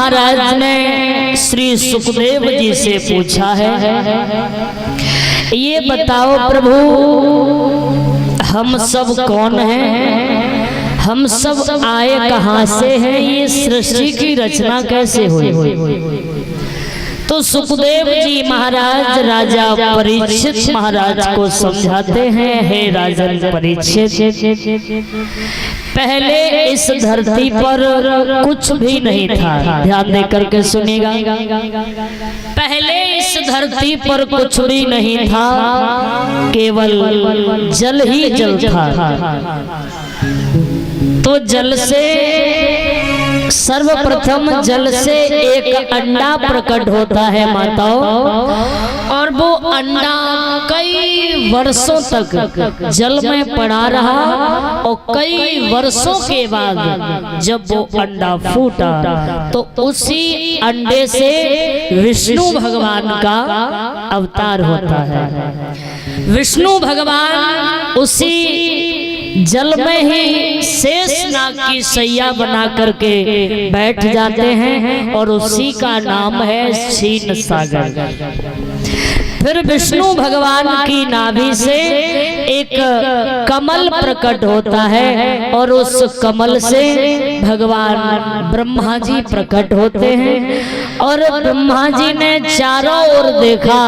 महाराज ने श्री सुखदेव जी से पूछा है, ये बताओ प्रभु हम सब कौन हैं, हम सब आए कहाँ से हैं, ये सृष्टि की रचना कैसे हुई। तो सुखदेव जी महाराज राजा परीक्षित महाराज को समझाते हैं, हे राजन परीक्षित, पहले इस धरती पर कुछ भी नहीं था। ध्यान दे करके सुनिएगा, पहले इस धरती पर कुछ भी नहीं था, केवल जल ही जल था। तो जल से सर्वप्रथम जल से एक अंडा प्रकट होता है माताओं, और वो अंडा कई वर्षों तक जल में पड़ा रहा, और कई वर्षों के बाद जब वो अंडा फूटा तो उसी अंडे से विष्णु भगवान का अवतार होता है। विष्णु भगवान उसी जल में ही शेषनाग की सैया बना करके बैठ जाते हैं, और उसी का नाम है क्षीर सागर। फिर विष्णु भगवान की नाभि से एक कमल प्रकट होता है, और उस कमल से भगवान ब्रह्मा जी प्रकट होते हैं। और ब्रह्मा जी ने चारों ओर देखा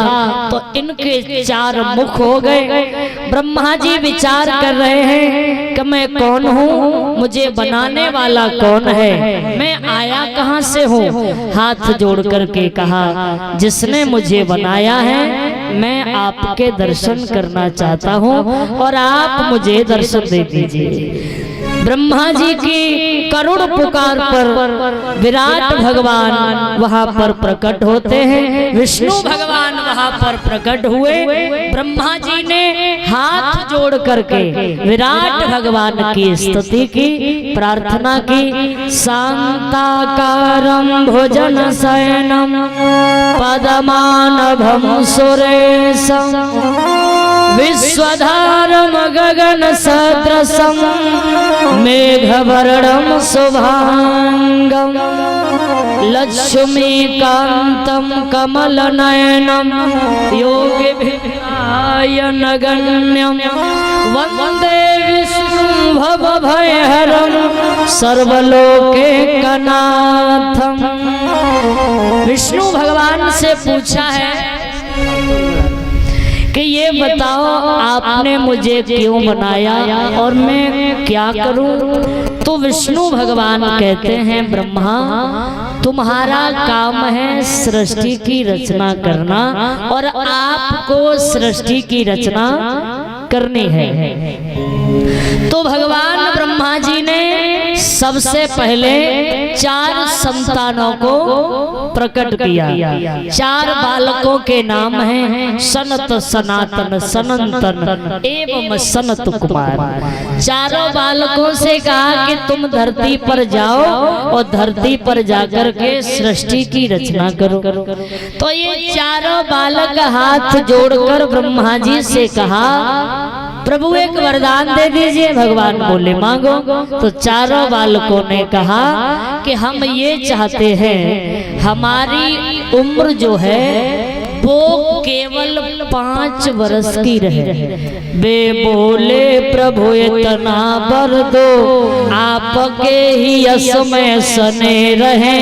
तो इनके चार मुख हो गए। ब्रह्मा जी विचार कर रहे हैं कि मैं कौन हूँ, मुझे बनाने वाला कौन है, मैं आया कहाँ से हूँ। हाथ जोड़ करके कहा, जिसने मुझे बनाया है मैं आपके दर्शन करना चाहता हूँ, और आप मुझे दर्शन दे दीजिए। ब्रह्मा जी की करुण पुकार पर विराट भगवान वहां पर प्रकट होते हैं, विष्णु भगवान वहां पर प्रकट हुए। ब्रह्मा जी ने हाथ जोड़ करके विराट भगवान की स्तुति की, प्रार्थना की। शांताकारं भुजन शयनं पद्मानभं सुरेशं विश्वधारं गगन सदृशं मेघवर्णं शुभांगं लक्ष्मीकान्तं कमलनयनं योगिभिर्नगण्यं वन्दे विष्णुं भवभयहरं सर्वलोकैकनाथं। विष्णु भगवान से पूछा है कि ये बताओ आपने मुझे क्यों बनाया और मैं क्या करूं। तो विष्णु भगवान कहते हैं, ब्रह्मा तुम्हारा काम है सृष्टि की रचना करना, और आपको सृष्टि की रचना करनी है। तो भगवान ब्रह्मा जी ने सबसे पहले चार संतानों को प्रकट किया। चार बालकों के नाम हैं सनत, सनातन, सनंतन एवं सनत कुमार। चारों बालकों से कहा कि तुम धरती पर जाओ और धरती पर जाकर के सृष्टि की रचना करो। तो ये चारों बालक हाथ जोड़कर ब्रह्मा जी से कहा, प्रभु एक वरदान दे दीजिए। भगवान बोले मांगो। तो चारों बालकों ने कहा कि हम ये चाहते हैं हमारी उम्र जो है वो केवल 5 वर्ष की रहे। वे बोले प्रभु इतना वर दो, आपके ही यश में सने रहे,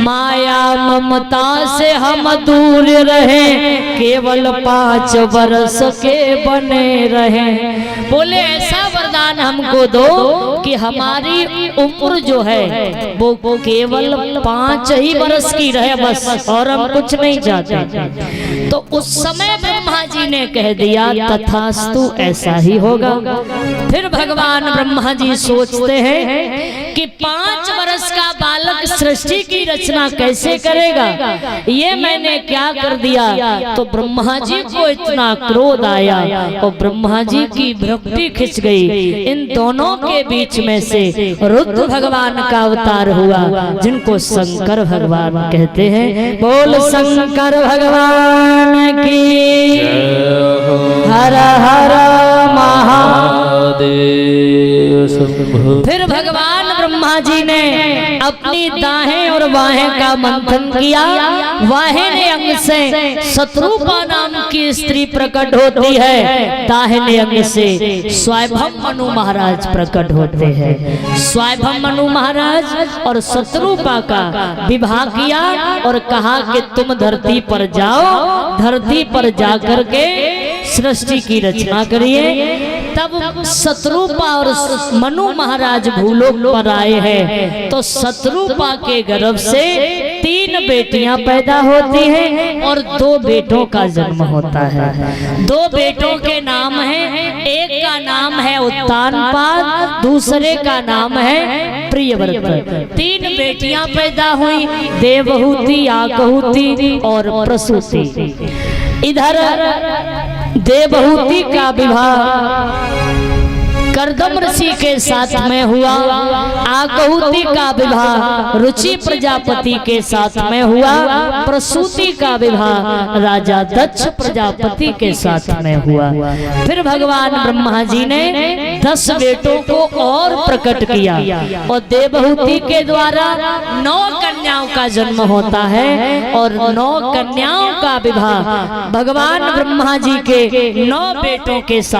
माया ममता से हम दूर रहे, केवल 5 वर्ष के बने रहे। बोले ऐसा वरदान हमको दो कि हमारी उम्र जो है वो केवल 5 ही वर्ष की रहे बस, और हम कुछ नहीं चाहते। तो उस समय ब्रह्मा जी ने कह दिया तथास्तु, ऐसा ही होगा। फिर भगवान ब्रह्मा जी सोचते हैं कि 5 वर्ष का बालक सृष्टि की रचना कैसे करेगा, ये मैंने क्या कर दिया। तो ब्रह्मा जी को इतना क्रोध आया और ब्रह्मा जी की भक्ति खिंच गई। इन दोनों के बीच में से रुद्र भगवान का अवतार हुआ, जिनको शंकर भगवान कहते हैं। बोल शंकर भगवान की, हर हर महादेव। फिर भगवान ब्रह्मा जी ने अपनी दाहें और बाहें का मंथन किया। वाहिनी अंग से शत्रुपा नाम की स्त्री प्रकट होती है, दाहिने अंग से स्वयं मनु महाराज प्रकट होते हैं। स्वयं मनु महाराज और शत्रुपा का विवाह किया और कहा कि तुम धरती पर जाओ, धरती पर जाकर के सृष्टि की रचना करिए। तब शत्रुपा और मनु महाराज भूलोक पर आए हैं, तो शत्रुपा के गर्भ से 3 बेटियां पैदा होती हैं और 2 बेटों का जन्म होता है। 2 बेटों के नाम हैं, एक का नाम है उत्तानपाद, दूसरे का नाम है प्रियव्रत। 3 बेटियां पैदा हुई, देवहूति, आकहूति और प्रसूति। इधर देवहूति का विवाह कर्दम ऋषि के साथ में हुआ, आकहूति का विवाह रुचि प्रजापति के साथ में हुआ, प्रसूति का विवाह राजा दक्ष प्रजापति के साथ में हुआ। फिर भगवान ब्रह्मा जी ने 10 बेटों को और प्रकट किया और देवहूति के द्वारा 9 कन्याओं का जन्म होता है और 9 कन्याओं का विवाह भगवान ब्रह्मा जी के 9 बेटों के साथ